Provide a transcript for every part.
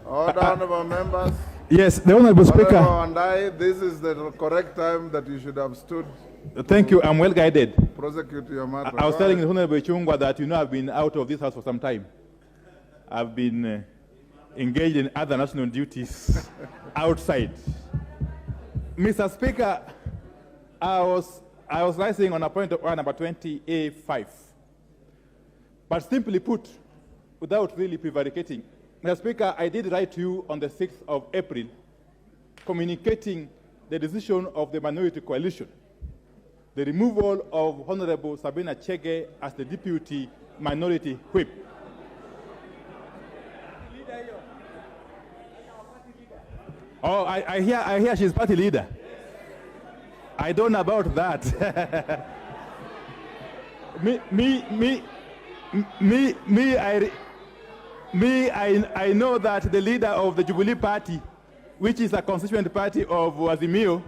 Order, honorable members. Yes, the Honorable Speaker. Honorable Wandayi, this is the correct time that you should have stood. Thank you. I'm well guided. Prosecute your matter. I was telling the Honorable Chungwa that I've been out of this house for some time. I've been engaged in other national duties outside. Mr. Speaker, I was rising on a point of order number 20A5. But simply put, without really prevaricating, Mr. Speaker, I did write to you on the 6th of April, communicating the decision of the minority coalition, the removal of Honorable Sabina Chege as the deputy minority whip. Oh, I hear she's party leader. I don't know about that. I know that the leader of the Jubilee Party, which is a constituent party of Azimio,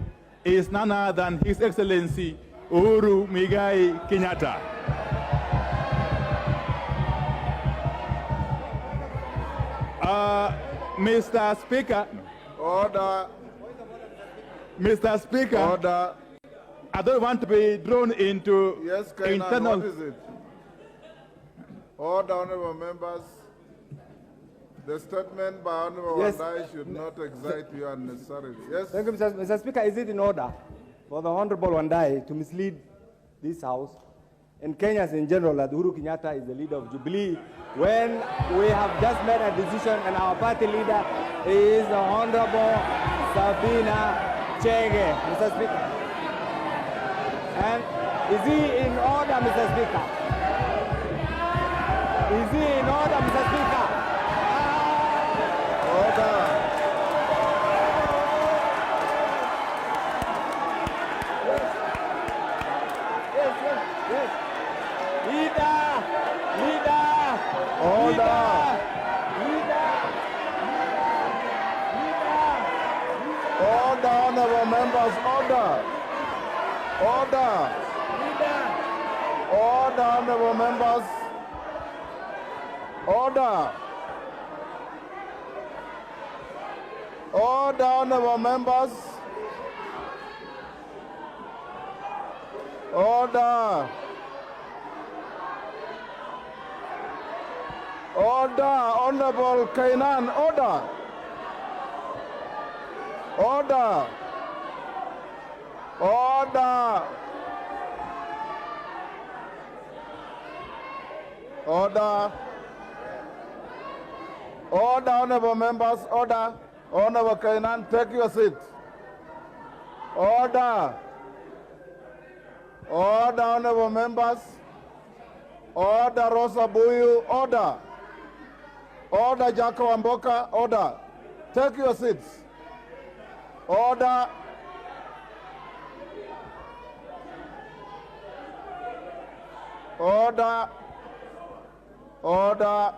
is none other than His Excellency Uhuru Muigai Kenyatta. Mr. Speaker. Order. Mr. Speaker. Order. I don't want to be drawn into yes, internal. What is it? Order, honorable members. The statement by Honorable Wandayi should not excite you unnecessarily. Yes? Thank you, Mr. Speaker. Is it in order for the Honorable Wandayi to mislead this House and Kenyans in general that Uhuru Kenyatta is the leader of Jubilee when we have just made a decision and our party leader is the Honorable Sabina Chege, Mr. Speaker? And is he in order, Mr. Speaker? Is he in order, Mr. Speaker? Order. Yes. Leader. Order. Order, honorable members. Order. Order. Order, honorable members. Order. Order, honorable members. Order. Order, Honorable Kainan, order. Order. Order. Order. Order, honorable members, order. Honorable Kainan, take your seat. Order. Order, honorable members. Order, Rosa Buyu, order. Order, Jacko Wamboka, order. Take your seats. Order. Order. Order.